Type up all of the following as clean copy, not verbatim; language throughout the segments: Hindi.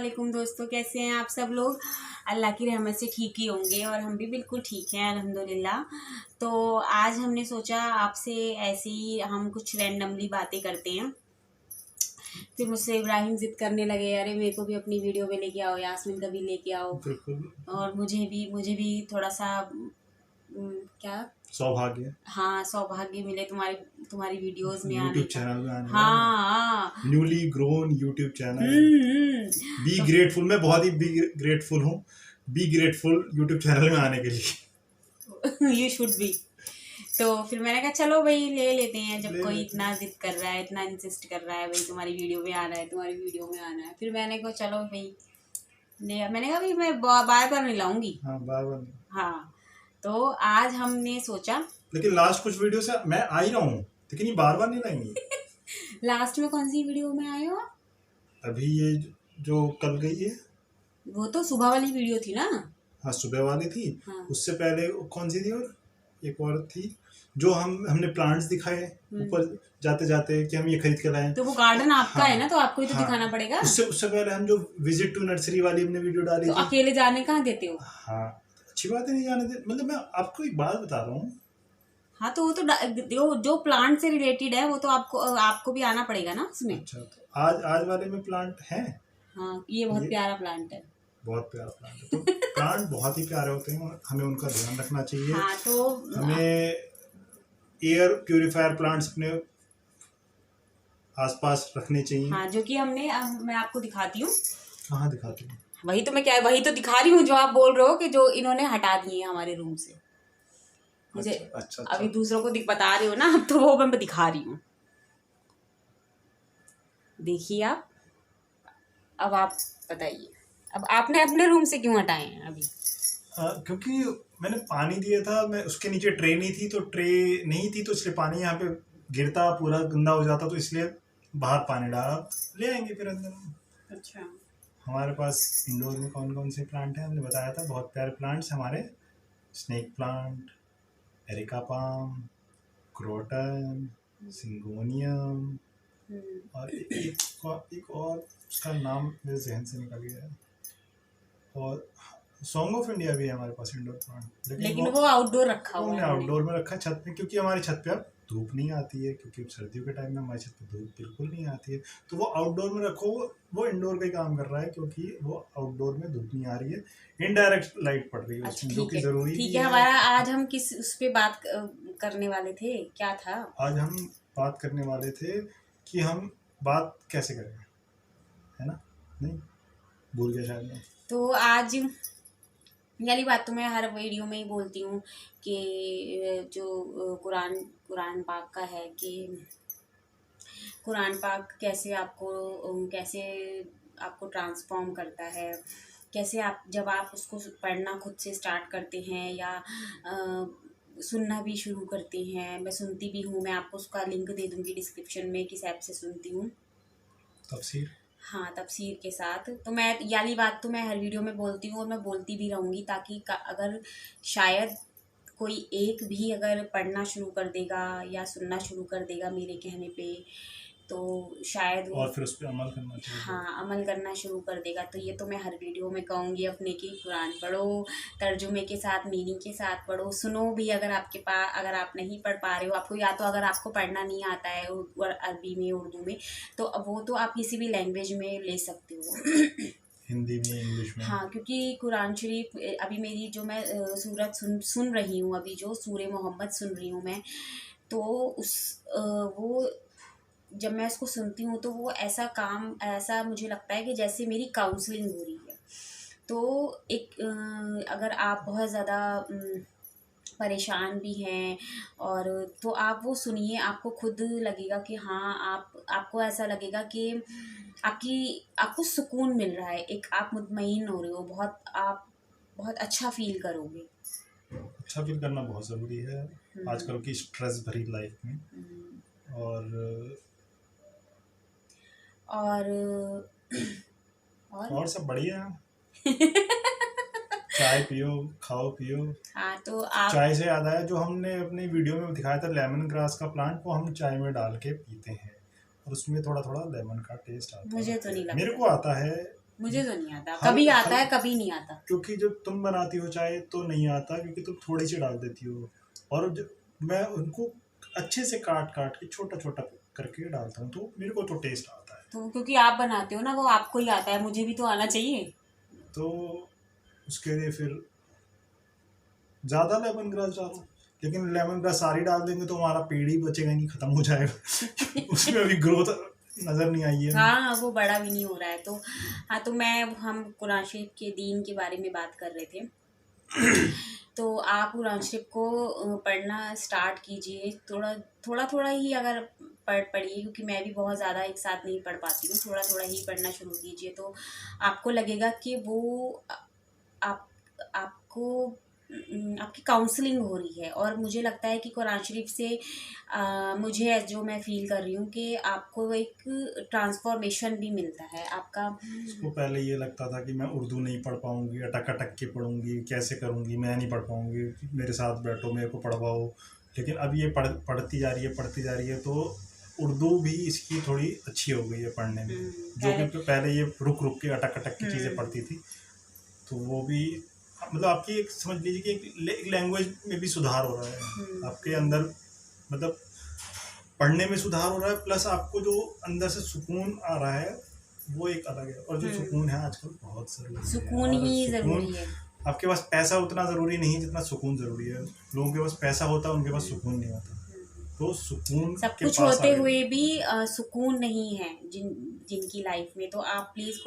वालेकुम दोस्तों, कैसे हैं आप सब लोग। अल्लाह की रहमत से ठीक ही होंगे और हम भी बिल्कुल ठीक हैं अल्हम्दुलिल्लाह। तो आज हमने सोचा आपसे ऐसे ही हम कुछ रैंडमली बातें करते हैं। फिर मुझसे इब्राहिम जिद करने लगे, अरे मेरे को भी अपनी वीडियो में लेके आओ, यास्मीन का भी लेके आओ। बिल्कुल। और मुझे भी थोड़ा सा क्या सौभाग्य। हाँ, सौभाग्य मिले तुम्हारी वीडियोस में आने यूट्यूब का। चैनल में आने हाँ newly grown YouTube channel. Be तो ग्रेटफुल, मैं बहुत ही ग्रेटफुल हूँ। बी ग्रेटफुल यूट्यूब चैनल में आने के लिए। You should be. तो फिर मैंने कहा चलो भाई ले लेते हैं, जब ले कोई लेते इतना जिद कर रहा है, इतना इंसिस्ट कर रहा है भाई तुम्हारी वीडियो में आना है, तुम्हारी वीडियो में आना है। फिर मैंने कहा चलो भाई, मैंने कहा भाई मैं बार बार नहीं लाऊंगी। हाँ, बार बार। हाँ, तो आज हमने सोचा। लेकिन लास्ट कुछ वीडियो से मैं आ ही रहा हूँ, लेकिन ये बार बार नहीं लाएंगे। लास्ट में कौन सी वीडियो में आए हो आप? अभी ये जो कल गई है, वो तो सुबह वाली वीडियो थी ना। हाँ सुबह वाली थी। हाँ। उससे पहले कौन सी थी? और एक और थी जो हमने प्लांट्स दिखाए ऊपर जाते जाते कि हम ये खरीद के लाए। तो वो गार्डन आपका है ना, तो आपको ही तो हाँ, दिखाना पड़ेगा। उससे पहले हम जो विजिट टू नर्सरी वाली हमने वीडियो डाली तो थी। अकेले जाने कहाँ देते हो? हाँ, अच्छी बात है, नहीं जाने दे। मतलब मैं आपको एक बात बता रहा हूँ। हाँ, तो वो तो जो प्लांट से रिलेटेड है वो तो आपको भी आना पड़ेगा ना उसमें। अच्छा, तो आज वाले में प्लांट हैं। हाँ, ये बहुत प्यारा प्लांट है। बहुत प्यारा प्लांट है। तो प्लांट बहुत ही प्यारे होते हैं और हमें उनका ध्यान रखना चाहिए। हाँ, तो हमें एयर प्यूरिफायर प्लांट्स अपने आसपास रखने चाहिए। हाँ, जो कि मैं आपको दिखाती हूँ। कहाँ दिखाते हैं? वही तो दिखा रही हूँ जो आप बोल रहे हो कि जो इन्होंने हटा दिए हमारे रूम से। मुझे अच्छा। अभी दूसरों को बता रहे हो ना, तो वो मैं दिखा रही हूँ। देखिए आप, अब आप बताइए, अब आपने अपने रूम से क्यों हटाए हैं अभी? क्योंकि मैंने पानी दिया था, मैं उसके नीचे ट्रे नहीं थी, तो ट्रे नहीं थी तो इसलिए पानी यहाँ पे गिरता पूरा गंदा हो जाता, तो इसलिए बाहर पानी डाला। ले आएंगे फिर अंदर। अच्छा। हमारे पास इंडोर में कौन कौन से प्लांट हैं हमने बताया था, बहुत प्यारे प्लांट्स हमारे। Snake plant, areca palm, croton, syngonium और एक और उसका नाम मेरे जहन से निकल गया है। और सॉन्ग ऑफ इंडिया भी है हमारे पास इंडोर प्लांट, लेकिन वो आउटडोर रखा हुआ है। आउटडोर में रखा है छत पे, क्योंकि हमारी छत पे अब धूप नहीं आती है, क्योंकि सर्दियों के टाइम में हमारी छत पे धूप बिल्कुल नहीं आती है। तो वो आउटडोर में रखो, वो इंडोर का ही काम कर रहा है, क्योंकि वो आउटडोर में धूप नहीं आ रही है, इनडायरेक्ट लाइट पड़ रही है उसमें, जो कि जरूरी ठीक है। हमारा आज हम किस उस पे बात करने वाले थे, क्या था? आज हम बात करने वाले थे कि हम बात कैसे करें, है ना? नहीं, भूल गया शायद मैं। तो आज वाली बात तो मैं हर वीडियो में ही बोलती हूँ कि जो कुरान पाक का है कि कुरान पाक कैसे आपको ट्रांसफॉर्म करता है, कैसे जब आप उसको पढ़ना खुद से स्टार्ट करते हैं या सुनना भी शुरू करते हैं। मैं सुनती भी हूँ, मैं आपको उसका लिंक दे दूँगी डिस्क्रिप्शन में, किस ऐप से सुनती हूँ। तफसीर। हाँ, तफसीर के साथ। तो मैं याली बात तो मैं हर वीडियो में बोलती हूँ और मैं बोलती भी रहूँगी, ताकि अगर शायद कोई एक भी अगर पढ़ना शुरू कर देगा या सुनना शुरू कर देगा मेरे कहने पे, तो शायद वो और फिर उस पर अमल करना चाहिए। हाँ, अमल करना शुरू कर देगा। तो ये तो मैं हर वीडियो में कहूँगी अपने कि कुरान पढ़ो, तर्जुमे के साथ, मीनिंग के साथ पढ़ो, सुनो भी। अगर अगर आप नहीं पढ़ पा रहे हो, आपको या तो अगर आपको पढ़ना नहीं आता है अरबी में, उर्दू में, तो अब वो तो आप किसी भी लैंग्वेज में ले सकते हो। हिंदी में, इंग्लिश में। हाँ, क्योंकि कुरान शरीफ अभी मेरी जो मैं सूरत सुन रही हूँ, अभी जो सूरे मोहम्मद सुन रही हूँ मैं, तो वो जब मैं उसको सुनती हूँ तो वो ऐसा मुझे लगता है कि जैसे मेरी काउंसलिंग हो रही है। तो अगर आप बहुत ज़्यादा परेशान भी हैं और तो आप वो सुनिए, आपको खुद लगेगा कि हाँ, आपको ऐसा लगेगा कि आपको सुकून मिल रहा है, एक आप मुतमईन हो रहे हो, आप बहुत अच्छा फील करोगे। अच्छा फील करना बहुत ज़रूरी है आजकल की स्ट्रेस भरी लाइफ में। और सब बढ़िया। चाय पियो, खाओ पियो। हाँ, तो चाय से याद आया, जो हमने अपनी वीडियो में दिखाया था लेमन ग्रास का प्लांट, वो हम चाय में डाल के पीते हैं और उसमें थोड़ा थोड़ा लेमन का टेस्ट आता है। मुझे तो नहीं लगता। मेरे को आता है, मुझे तो नहीं आता, हल कभी आता हल है कभी नहीं आता। क्योंकि जब तुम बनाती हो चाय तो नहीं आता, क्योंकि तुम थोड़ी सी डाल देती हो, और मैं उनको अच्छे से काट काट के छोटा छोटा करके डालता हूँ, तो मेरे को तो टेस्ट आता है। तो क्योंकि आप बनाते हो ना, वो आपको ही आता है, मुझे भी तो आना चाहिए। तो उसके लिए फिर ज़्यादा लेमन ग्रास डालो, लेकिन लेमन ग्रास सारी डाल देंगे तो हमारा पेड़ ही बचेगा नहीं, खत्म हो जाएगा। उसमें अभी ग्रोथ नज़र नहीं आई है। हाँ, वो बड़ा भी नहीं हो रहा है। तो हाँ, तो हम कुरान शरीफ के दीन के बारे में बात कर रहे थे। तो आप कुरान शरीफ को पढ़ना स्टार्ट कीजिए, थोड़ा थोड़ा थोड़ा ही, अगर पढ़िए, क्योंकि मैं भी बहुत ज़्यादा एक साथ नहीं पढ़ पाती हूँ। थोड़ा थोड़ा ही पढ़ना शुरू कीजिए, तो आपको लगेगा कि वो आप आपको आपकी काउंसलिंग हो रही है। और मुझे लगता है कि कुरान शरीफ से मुझे जो मैं फ़ील कर रही हूँ कि आपको एक ट्रांसफॉर्मेशन भी मिलता है आपका। उसको पहले ये लगता था कि मैं उर्दू नहीं पढ़ पाऊंगी, अटक अटक के पढ़ूंगी, कैसे करूंगी, मैं नहीं पढ़ पाऊंगी, मेरे साथ बैठो मेरे को पढ़वाओ। लेकिन अब ये पढ़ती जा रही है, पढ़ती जा रही है, तो उर्दू भी इसकी थोड़ी अच्छी हो गई है पढ़ने में। जो कि पहले ये रुक रुक के अटक अटक की चीज़ें पढ़ती थी, तो वो भी मतलब आपकी एक समझ लीजिए कि एक लैंग्वेज में भी सुधार हो रहा है आपके अंदर, मतलब पढ़ने में सुधार हो रहा है, प्लस आपको जो अंदर से सुकून आ रहा है वो एक अलग है। और जो सुकून है आजकल बहुत ज़रूरी है, सुकून और ही सुकून ज़रूरी है। आपके पास पैसा उतना ज़रूरी नहीं है जितना सुकून ज़रूरी है। लोगों के पास पैसा होता है, उनके पास सुकून नहीं होता, तो सुकून सब के कुछ पास होते आगे हुए भी सुकून नहीं है जिनकी लाइफ में। तो आप प्लीज़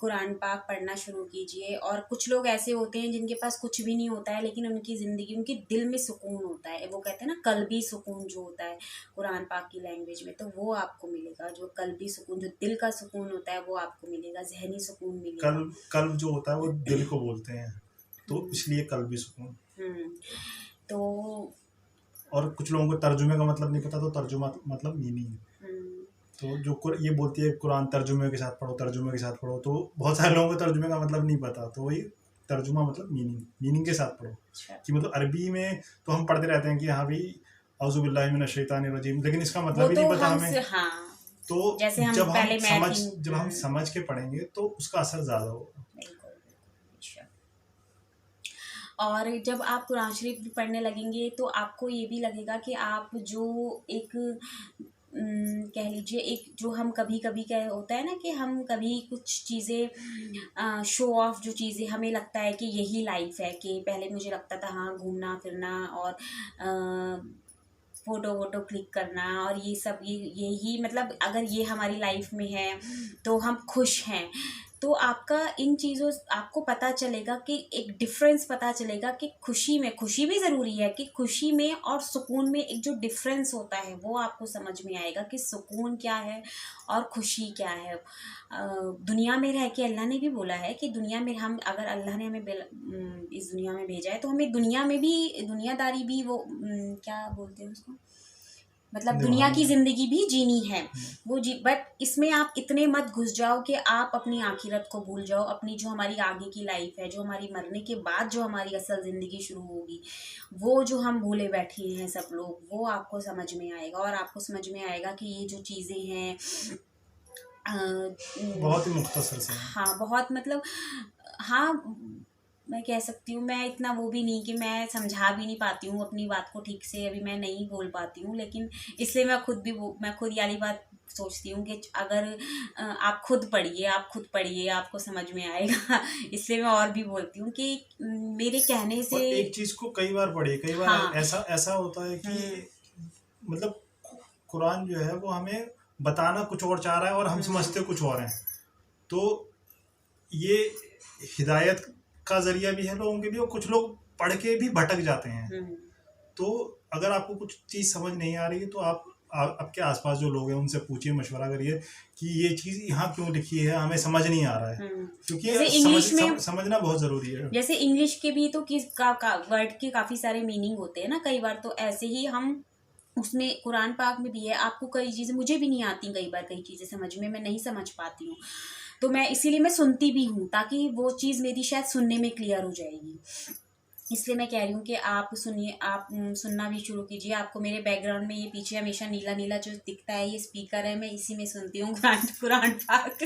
कुरान पाक पढ़ना शुरू कीजिए। और कुछ लोग ऐसे होते हैं जिनके पास कुछ भी नहीं होता है, लेकिन उनकी ज़िंदगी, उनके दिल में सुकून होता है। वो कहते हैं ना, कल्बी सुकून जो होता है कुरान पाक की लैंग्वेज में, तो वो आपको मिलेगा। जो कल्बी सुकून, जो दिल का सुकून होता है, वो आपको मिलेगा, जहनी सुकून मिलेगा। कल्ब जो होता है वो दिल को बोलते हैं, तो इसलिए कल्बी सुकून। तो और कुछ लोगों को तर्जुमे का मतलब नहीं पता, तो तर्जुमा मतलब मीनिंग। तो जो ये बोलती है कुरान तर्जुमे के साथ पढ़ो, तर्जुमे के साथ पढ़ो, तो बहुत सारे लोगों को तर्जुमे का मतलब नहीं पता, तो वही तर्जुमा मतलब मीनिंग के साथ पढ़ो। कि मतलब अरबी में तो हम पढ़ते रहते हैं कि हाँ भाई औज़ु बिल्लाहि मिनश शैतानिर रजीम, लेकिन इसका मतलब ही नहीं पता हमें। हाँ, तो जैसे हम जब पहले हम समझ के पढ़ेंगे तो उसका असर ज़्यादा होगा। और जब आप कुरान शरीफ पढ़ने लगेंगे तो आपको ये भी लगेगा कि आप जो एक कह लीजिए, एक जो हम कभी कभी क्या होता है ना, कि हम कभी कुछ चीज़ें शो ऑफ, जो चीज़ें हमें लगता है कि यही लाइफ है, कि पहले मुझे लगता था हाँ, घूमना फिरना और फ़ोटो वोटो क्लिक करना और ये सब, यही मतलब अगर ये हमारी लाइफ में है तो हम खुश हैं। तो आपका इन चीज़ों आपको पता चलेगा कि एक डिफरेंस पता चलेगा कि खुशी भी ज़रूरी है, कि खुशी में और सुकून में एक जो डिफरेंस होता है वो आपको समझ में आएगा कि सुकून क्या है और खुशी क्या है। दुनिया में रह के, अल्लाह ने भी बोला है कि दुनिया में हम, अगर अल्लाह ने हमें इस दुनिया में भेजा है तो हमें दुनिया में भी दुनियादारी भी, वो क्या बोलते हैं उसको, मतलब दुनिया की ज़िंदगी भी जीनी है वो बट इसमें आप इतने मत घुस जाओ कि आप अपनी आखिरत को भूल जाओ। अपनी जो हमारी आगे की लाइफ है, जो हमारी मरने के बाद जो हमारी असल ज़िंदगी शुरू होगी, वो जो हम भूले बैठे हैं सब लोग, वो आपको समझ में आएगा। और आपको समझ में आएगा कि ये जो चीज़ें हैं बहुत ही मुख्तसर से। हाँ, बहुत मतलब, हाँ, मैं कह सकती हूँ, मैं इतना वो भी नहीं कि मैं समझा भी नहीं पाती हूँ अपनी बात को ठीक से, अभी मैं नहीं बोल पाती हूँ, लेकिन इसलिए मैं खुद वाली बात सोचती हूँ कि अगर आप खुद पढ़िए आपको समझ में आएगा। इसलिए मैं और भी बोलती हूँ कि मेरे कहने से एक चीज़ को कई बार पढ़िए, कई बार हाँ, ऐसा होता है कि मतलब कुरान जो है वो हमें बताना कुछ और चाह रहा है और हम समझते कुछ और हैं, तो ये हिदायत का जरिया भी है लोगों के लिए, और कुछ लोग पढ़ के भी भटक जाते हैं। तो अगर आपको कुछ चीज़ समझ नहीं आ रही है तो आपके आसपास जो लोग हैं उनसे पूछिए, मशवरा करिए कि ये चीज़ यहाँ क्यों लिखी है, हमें समझ नहीं आ रहा है, क्योंकि समझना बहुत ज़रूरी है। जैसे इंग्लिश के भी तो वर्ड के काफ़ी सारे मीनिंग होते हैं ना, कई बार तो ऐसे ही हम उसमें कुरान पाक में भी है, आपको कई चीज़ें मुझे भी नहीं आती, कई बार कई चीज़ें समझ में मैं नहीं समझ पाती हूँ, तो मैं इसीलिए मैं सुनती भी हूँ ताकि वो चीज़ मेरी शायद सुनने में क्लियर हो जाएगी। इसलिए मैं कह रही हूँ कि आप सुनिए, आप सुनना भी शुरू कीजिए। आपको मेरे बैकग्राउंड में ये पीछे हमेशा नीला नीला जो दिखता है, ये स्पीकर है, मैं इसी में सुनती हूँ कुरान पाक।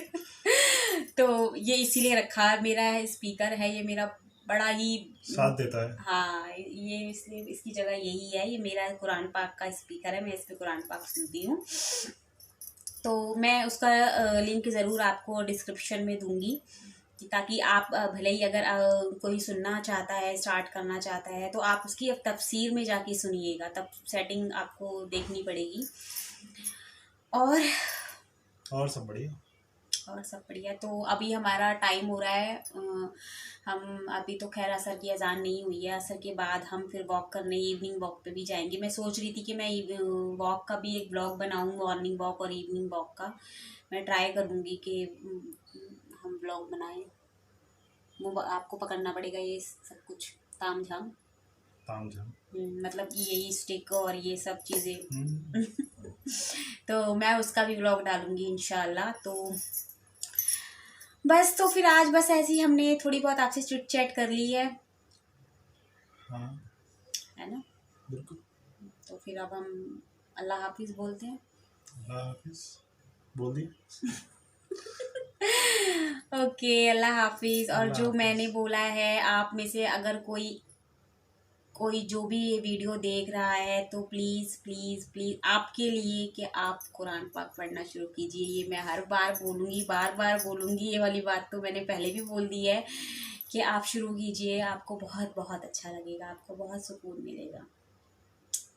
तो ये इसीलिए रखा, मेरा स्पीकर है ये, मेरा बड़ा ही साथ देता है। हाँ, ये इसलिए इसकी जगह यही है, ये मेरा कुरान पाक का स्पीकर है, मैं इस पे कुरान पाक सुनती हूँ। तो मैं उसका लिंक ज़रूर आपको डिस्क्रिप्शन में दूंगी, ताकि आप भले ही अगर कोई सुनना चाहता है, स्टार्ट करना चाहता है, तो आप उसकी अब तफसीर में जाके सुनिएगा, तब सेटिंग आपको देखनी पड़ेगी। और सब बढ़िया। और सब बढ़िया। तो अभी हमारा टाइम हो रहा है, हम अभी तो खैर असर की अजान नहीं हुई है, असर के बाद हम फिर वॉक करने, इवनिंग वॉक पे भी जाएंगे। मैं सोच रही थी कि मैं वॉक का भी एक ब्लॉग बनाऊँ, मॉर्निंग वॉक और इवनिंग वॉक का मैं ट्राई करूँगी कि हम ब्लॉग बनाएं। वो आपको पकड़ना पड़ेगा ये सब कुछ ताम झाम, मतलब कि यही स्टिक और ये सब चीज़ें। तो मैं उसका भी ब्लॉग डालूंगी इंशाल्लाह। तो बस, तो फिर आज बस ऐसे ही हमने थोड़ी बहुत आपसे चिट चैट कर ली है, हाँ है ना? बिल्कुल। तो फिर अब हम अल्लाह हाफिज़ बोलते हैं। अल्लाह हाफिज़ बोल दी। ओके, अल्लाह हाफिज़। और अल्लाह जो हाफिज़। मैंने बोला है, आप में से अगर कोई जो भी ये वीडियो देख रहा है, तो प्लीज़ प्लीज़ प्लीज़ आपके लिए कि आप कुरान पाक पढ़ना शुरू कीजिए। ये मैं हर बार बोलूँगी, बार बार बोलूँगी, ये वाली बात तो मैंने पहले भी बोल दी है कि आप शुरू कीजिए, आपको बहुत बहुत अच्छा लगेगा, आपको बहुत सुकून मिलेगा।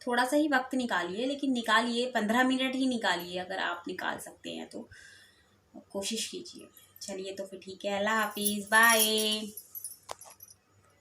थोड़ा सा ही वक्त निकालिए, लेकिन निकालिए, 15 मिनट ही निकालिए, अगर आप निकाल सकते हैं तो कोशिश कीजिए। चलिए, तो फिर ठीक है, अल्लाह हाफिज़, बाय।